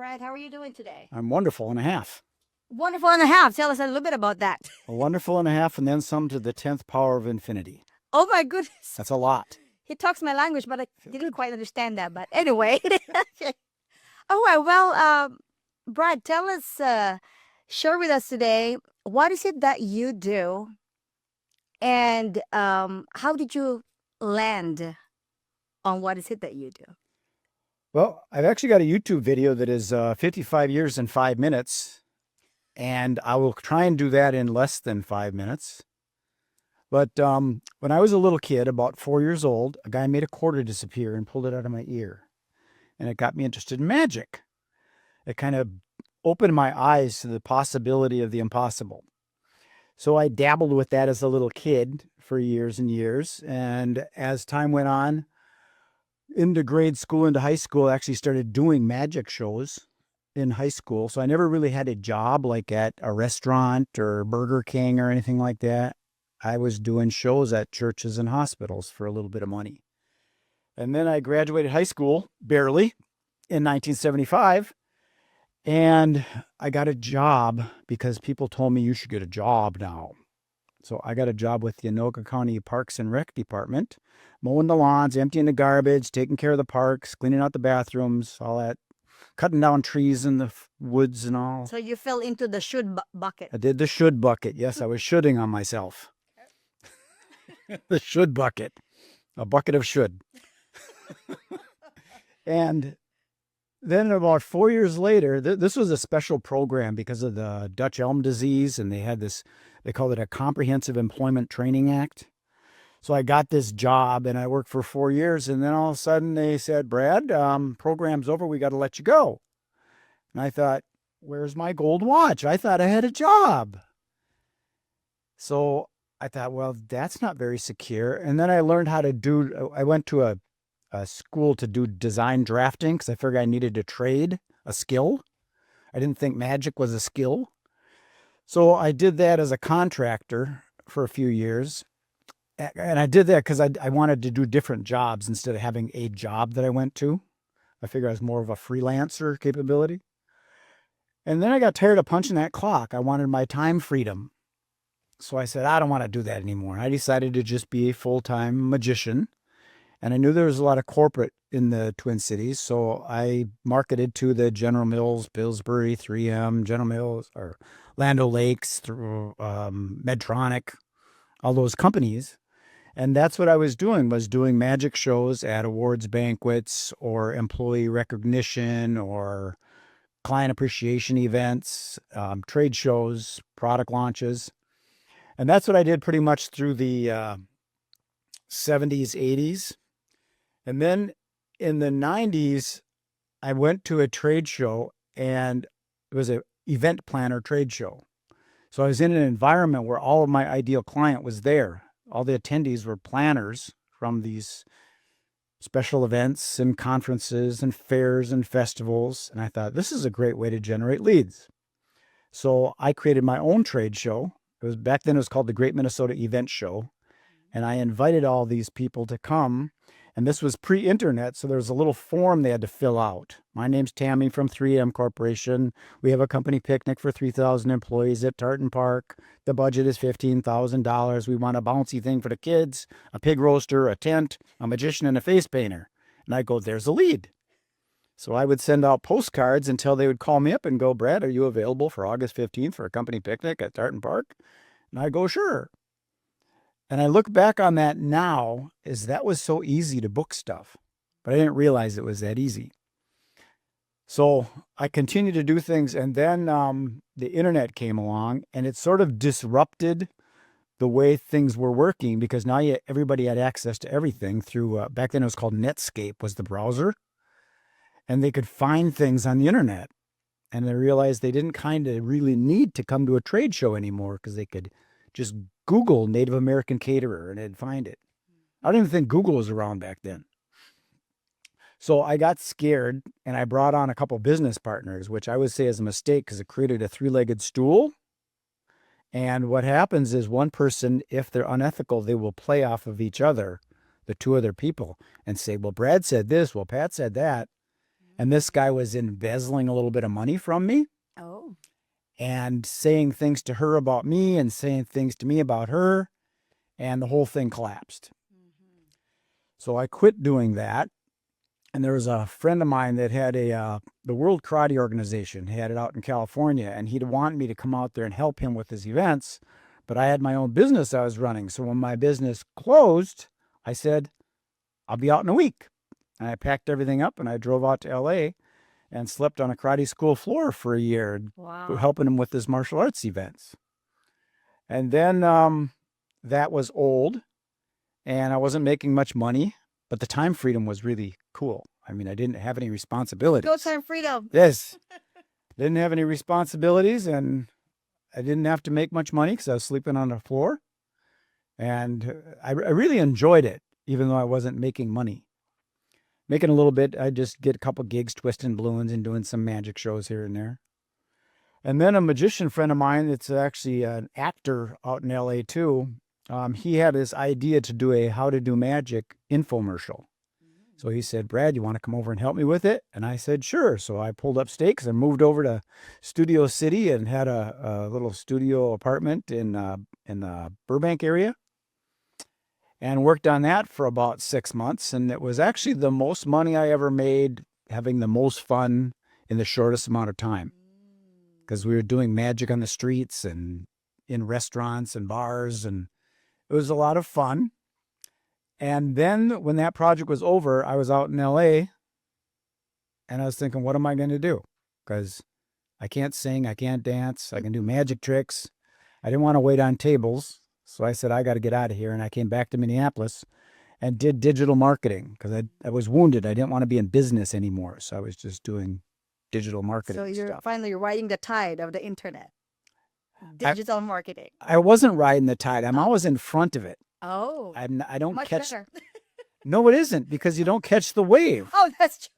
Brad. How are you doing today? I'm wonderful and a half. Wonderful and a half. Tell us a little bit about that. A wonderful and a half, and then some to the 10th power of infinity. Oh my goodness. That's a lot. He talks my language, but I didn't quite understand that. But anyway. All right. Well, Brad, tell us, share with us today, what is it that you do, and how did you land on what is it that you do? Well, I've actually got a YouTube video that is 55 years and 5 minutes, and I will try and do that in less than 5 minutes. But when I was a little kid, about 4 years old, a guy made a quarter disappear and pulled it out of my ear. And it got me interested in magic. It kind of opened my eyes to the possibility of the impossible. So I dabbled with that as a little kid for years and years. And as time went on, into grade school, into high school, I actually started doing magic shows in high school. So I never really had a job like at a restaurant or Burger King or anything like that. I was doing shows at churches and hospitals for a little bit of money. And then I graduated high school, barely, in 1975. And I got a job because people told me you should get a job now. So I got a job with the Anoka County Parks and Rec Department, mowing the lawns, emptying the garbage, taking care of the parks, cleaning out the bathrooms, all that, cutting down trees in the woods and all. So you fell into the should bucket. I did the should bucket. Yes, I was shoulding on myself. The should bucket. A bucket of should. And then about 4 years later, this was a special program because of the Dutch elm disease, and they had this, they called it a Comprehensive Employment Training Act. So I got this job, and I worked for 4 years, and then all of a sudden they said, Brad, program's over, we got to let you go. And I thought, where's my gold watch? I thought I had a job. So I thought, well, that's not very secure. And then I learned how to do, I went to a school to do design drafting because I figured I needed to trade a skill. I didn't think magic was a skill. So I did that as a contractor for a few years. And I did that because I wanted to do different jobs instead of having a job that I went to. I figured I was more of a freelancer capability. And then I got tired of punching that clock. I wanted my time freedom. So I said, I don't want to do that anymore. I decided to just be a full-time magician. And I knew there was a lot of corporate in the Twin Cities. So I marketed to the General Mills, Pillsbury, 3M, General Mills, or Land O'Lakes, through Medtronic, all those companies. And that's what I was doing magic shows at awards banquets or employee recognition or client appreciation events, trade shows, product launches. And that's what I did pretty much through the 70s, 80s. And then in the 90s, I went to a trade show, and it was an event planner trade show. So I was in an environment where all of my ideal client was there. All the attendees were planners from these special events and conferences and fairs and festivals. And I thought, this is a great way to generate leads. So I created my own trade show. Back then it was called the Great Minnesota Event Show. And I invited all these people to come. And this was pre-internet, so there was a little form they had to fill out. My name's Tammy from 3M Corporation. We have a company picnic for 3,000 employees at Tartan Park. The budget is $15,000. We want a bouncy thing for the kids, a pig roaster, a tent, a magician, and a face painter. And I'd go, there's a lead. So I would send out postcards until they would call me up and go, Brad, are you available for August 15th for a company picnic at Tartan Park? And I'd go, sure. And I look back on that now as that was so easy to book stuff, but I didn't realize it was that easy. So I continued to do things, and then the internet came along, and it sort of disrupted the way things were working because now everybody had access to everything through, back then it was called Netscape was the browser, and they could find things on the internet. And they realized they didn't kind of really need to come to a trade show anymore because they could just Google Native American caterer and they'd find it. I don't even think Google was around back then. So I got scared and I brought on a couple business partners, which I would say is a mistake because it created a three-legged stool. And what happens is one person, if they're unethical, they will play off of each other, the two other people, and say, well, Brad said this, well, Pat said that. And this guy was embezzling a little bit of money from me Oh. and saying things to her about me and saying things to me about her. And the whole thing collapsed. So I quit doing that. And there was a friend of mine that had the World Karate Organization. He had it out in California, and he'd want me to come out there and help him with his events. But I had my own business I was running. So when my business closed, I said, I'll be out in a week. And I packed everything up and I drove out to LA and slept on a karate school floor for a year, Wow. helping him with his martial arts events. And then that was old and I wasn't making much money, but the time freedom was really cool. I mean, I didn't have any responsibilities. Go time freedom. Yes. Didn't have any responsibilities and I didn't have to make much money because I was sleeping on the floor. And I really enjoyed it, even though I wasn't making money. Making a little bit, I just get a couple gigs twisting balloons and doing some magic shows here and there. And then a magician friend of mine, that's actually an actor out in LA too, he had this idea to do a how to do magic infomercial. So he said, Brad, you want to come over and help me with it? And I said, sure. So I pulled up stakes and moved over to Studio City and had a little studio apartment in the Burbank area. And worked on that for about 6 months. And it was actually the most money I ever made, having the most fun in the shortest amount of time. Because we were doing magic on the streets and in restaurants and bars. And it was a lot of fun. And then when that project was over, I was out in LA. And I was thinking, what am I going to do? Because I can't sing, I can't dance, I can do magic tricks. I didn't want to wait on tables. So I said, I got to get out of here. And I came back to Minneapolis and did digital marketing because I was wounded. I didn't want to be in business anymore. So I was just doing digital marketing So you're stuff. finally riding the tide of the internet. Digital marketing. I wasn't riding the tide. I'm always in front of it. Oh. I don't Much catch. better. No, it isn't because you don't catch the wave. Oh, that's true.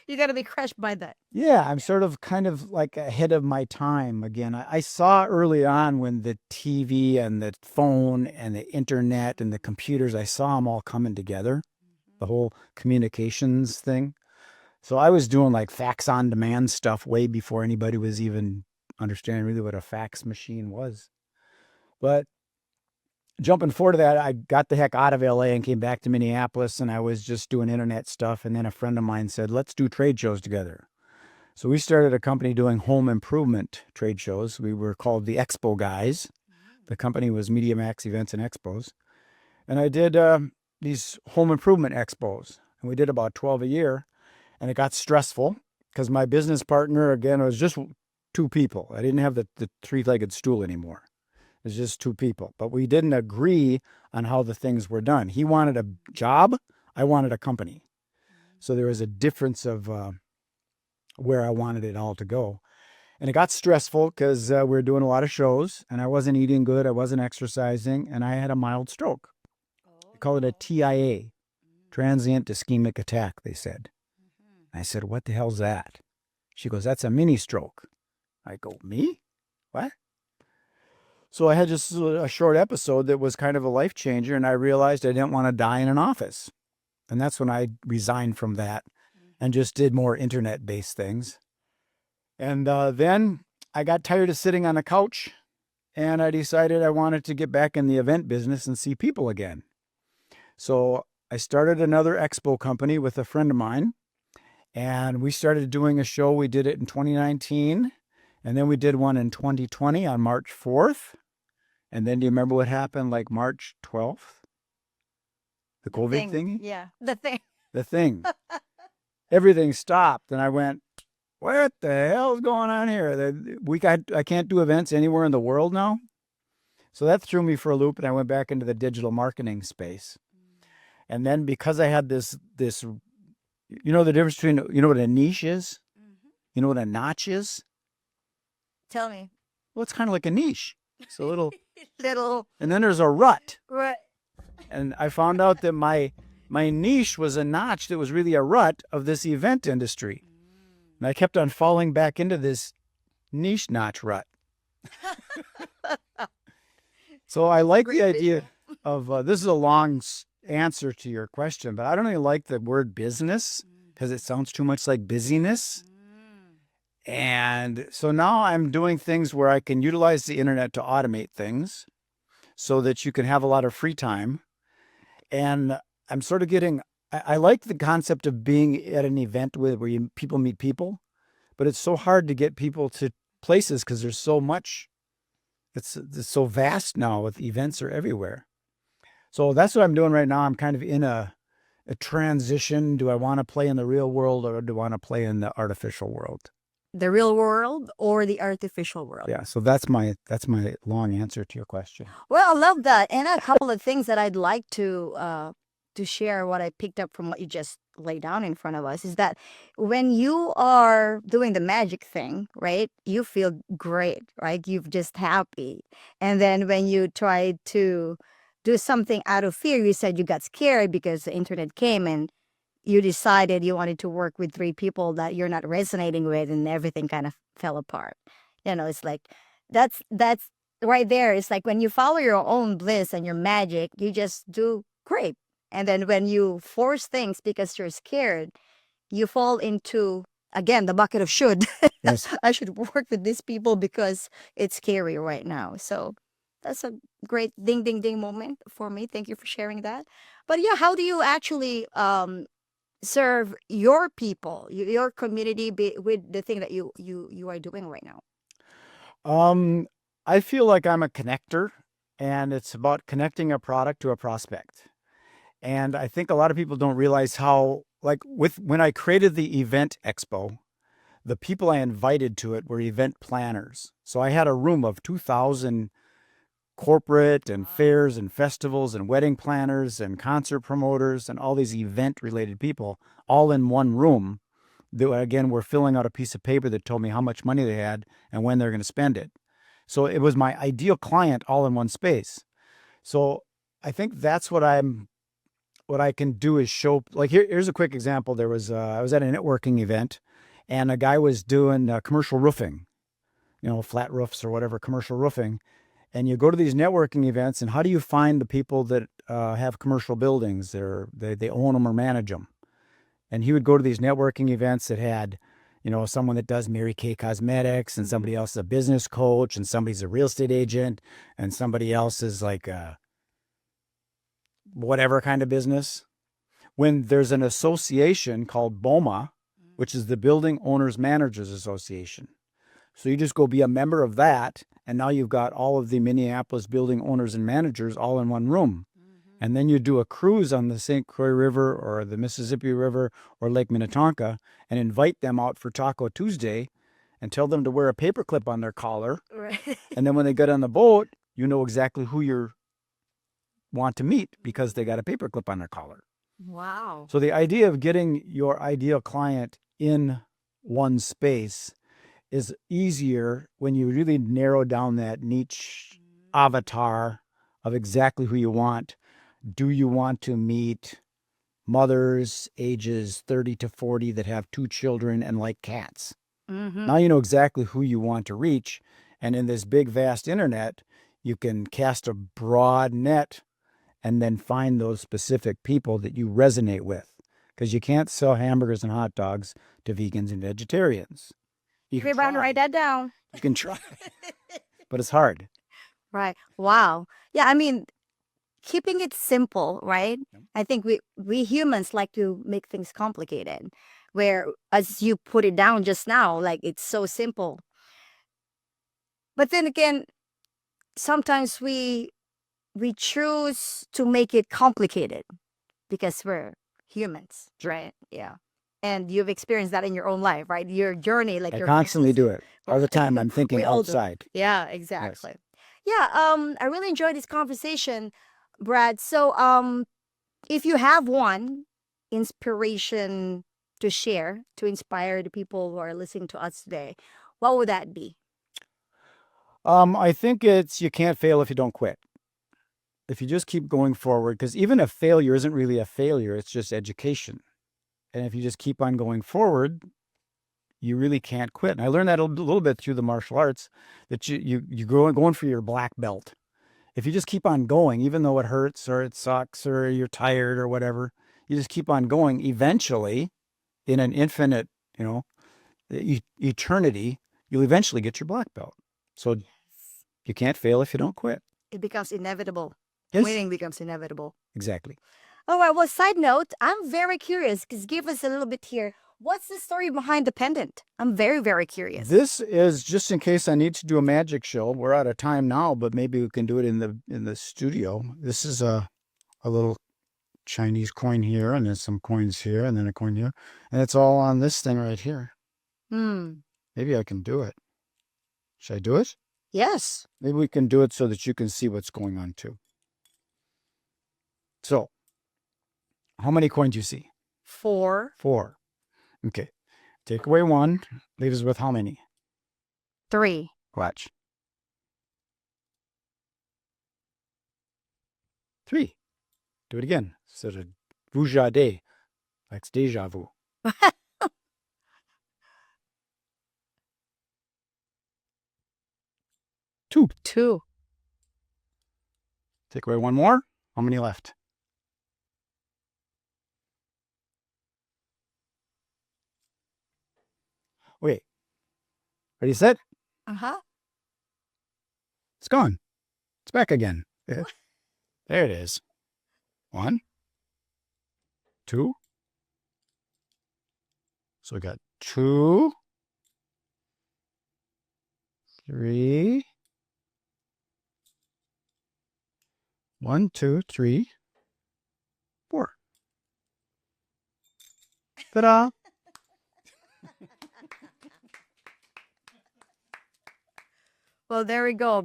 You got to be crushed by that. Yeah, I'm sort of kind of like ahead of my time again. I saw early on when the TV and the phone and the internet and the computers, I saw them all coming together, the whole communications thing. So I was doing like fax on demand stuff way before anybody was even understanding really what a fax machine was. But jumping forward to that, I got the heck out of LA and came back to Minneapolis and I was just doing internet stuff. And then a friend of mine said, let's do trade shows together. So we started a company doing home improvement trade shows. We were called the Expo Guys. The company was Media Max Events and Expos. And I did these home improvement expos. And we did about 12 a year. And it got stressful because my business partner, again, was just two people. I didn't have the three-legged stool anymore. It was just two people. But we didn't agree on how the things were done. He wanted a job. I wanted a company. So there was a difference of where I wanted it all to go. And it got stressful because we were doing a lot of shows. And I wasn't eating good. I wasn't exercising. And I had a mild stroke. They call it a TIA, transient ischemic attack, they said. I said, what the hell's that? She goes, that's a mini stroke. I go, me? What? So I had just a short episode that was kind of a life changer, and I realized I didn't want to die in an office. And that's when I resigned from that and just did more internet-based things. And then I got tired of sitting on a couch, and I decided I wanted to get back in the event business and see people again. So I started another expo company with a friend of mine, and we started doing a show. We did it in 2019. And then we did one in 2020 on March 4th. And then do you remember what happened like March 12th? The COVID thingy? Yeah, the thing. The thing. Everything stopped. And I went, what the hell is going on here? I can't do events anywhere in the world now. So that threw me for a loop. And I went back into the digital marketing space. And then because I had this, you know the difference between, you know what a niche is? You know what a notch is? Tell me. Well, it's kind of like a niche. It's a little, Little. and then there's a rut. Right. And I found out that my niche was a notch that was really a rut of this event industry. And I kept on falling back into this niche notch rut. So I like the idea of, this is a long answer to your question, but I don't really like the word business because it sounds too much like busyness. And so now I'm doing things where I can utilize the internet to automate things so that you can have a lot of free time. And I'm sort of getting, I like the concept of being at an event where people meet people, but it's so hard to get people to places because there's so much, it's so vast now with events are everywhere. So that's what I'm doing right now. I'm kind of in a transition. Do I want to play in the real world or do I want to play in the artificial world? The real world or the artificial world? Yeah. So that's my long answer to your question. Well, I love that. And a couple of things that I'd like to share what I picked up from what you just laid down in front of us is that when you are doing the magic thing, right, you feel great, right? You're just happy. And then when you try to do something out of fear, you said you got scared because the internet came and you decided you wanted to work with 3 people that you're not resonating with and everything kind of fell apart. It's like that's right there. It's like when you follow your own bliss and your magic, you just do great. And then when you force things because you're scared, you fall into, again, the bucket of should. Yes. I should work with these people because it's scary right now. So that's a great ding, ding, ding moment for me. Thank you for sharing that. But yeah, how do you actually serve your people, your community with the thing that you are doing right now? I feel like I'm a connector, and it's about connecting a product to a prospect. And I think a lot of people don't realize how, like when I created the event expo, the people I invited to it were event planners. So I had a room of 2,000 corporate and fairs and festivals and wedding planners and concert promoters and all these event related people all in one room. That, again, were filling out a piece of paper that told me how much money they had and when they're going to spend it. So it was my ideal client all in one space. So I think that's what I can do is show, like, here's a quick example. There was, I was at a networking event and a guy was doing commercial roofing, flat roofs or whatever, commercial roofing. And you go to these networking events and how do you find the people that have commercial buildings? They own them or manage them. And he would go to these networking events that had, someone that does Mary Kay Cosmetics and somebody else is a business coach and somebody's a real estate agent and somebody else is like whatever kind of business. When there's an association called BOMA, which is the Building Owners Managers Association. So you just go be a member of that, and now you've got all of the Minneapolis building owners and managers all in one room. And then you do a cruise on the St. Croix River or the Mississippi River or Lake Minnetonka and invite them out for Taco Tuesday and tell them to wear a paperclip on their collar. Right. And then when they get on the boat, you know exactly who you want to meet because they got a paperclip on their collar. Wow. So the idea of getting your ideal client in one space is easier when you really narrow down that niche avatar of exactly who you want. Do you want to meet mothers ages 30 to 40 that have 2 children and like cats? Now you know exactly who you want to reach. And in this big, vast internet, you can cast a broad net and then find those specific people that you resonate with. Because you can't sell hamburgers and hot dogs to vegans and vegetarians. You can Everybody try. write that down. You can try, but it's hard. Right. Wow. Yeah, I mean, keeping it simple, right? Yep. I think we humans like to make things complicated, where as you put it down just now, like it's so simple. But then again, sometimes we choose to make it complicated because we're humans, right? Yeah. And you've experienced that in your own life, right? Your journey, like I your constantly do it. All the time I'm thinking We all do. outside. Yeah, exactly. Yeah, I really enjoyed this conversation, Brad. So, if you have one inspiration to share to inspire the people who are listening to us today, what would that be? I think it's you can't fail if you don't quit. If you just keep going forward, because even a failure isn't really a failure, it's just education. And if you just keep on going forward, you really can't quit. And I learned that a little bit through the martial arts, that you going for your black belt. If you just keep on going, even though it hurts or it sucks or you're tired or whatever, you just keep on going. Eventually, in an infinite, eternity, you'll eventually get your black belt. So you can't fail if you don't quit. It becomes inevitable. Yes. Winning becomes inevitable. Exactly. All right. Well, side note, I'm very curious. Because give us a little bit here. What's the story behind the pendant? I'm very, very curious. This is just in case I need to do a magic show. We're out of time now, but maybe we can do it in the studio. This is a little Chinese coin here, and then some coins here, and then a coin here, and it's all on this thing right here. Maybe I can do it. Should I do it? Yes. Maybe we can do it so that you can see what's going on too. So, how many coins do you see? 4. 4. Okay. Take away 1. Leave us with how many? 3. Watch. 3. Do it again. Sort of vujade. Like it's deja vu. 2. 2. Take away 1 more. How many left? Wait. Ready, set? It's gone. It's back again. There it is. 1, 2. So we got 2, 3. 1, 2, 3, 4. Ta-da! Well, there we go.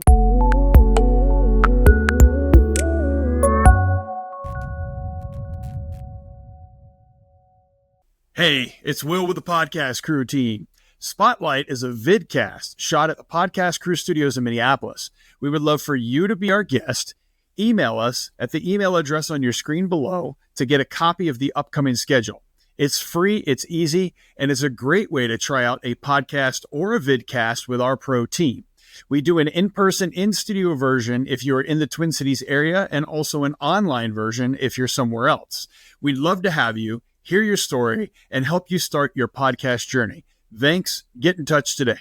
Hey, it's Will with the Podcast Crew team. Spotlight is a vidcast shot at the Podcast Crew studios in Minneapolis. We would love for you to be our guest. Email us at the email address on your screen below to get a copy of the upcoming schedule. It's free, it's easy, and it's a great way to try out a podcast or a vidcast with our pro team. We do an in-person, in-studio version if you're in the Twin Cities area, and also an online version if you're somewhere else. We'd love to have you, hear your story, and help you start your podcast journey. Thanks. Get in touch today.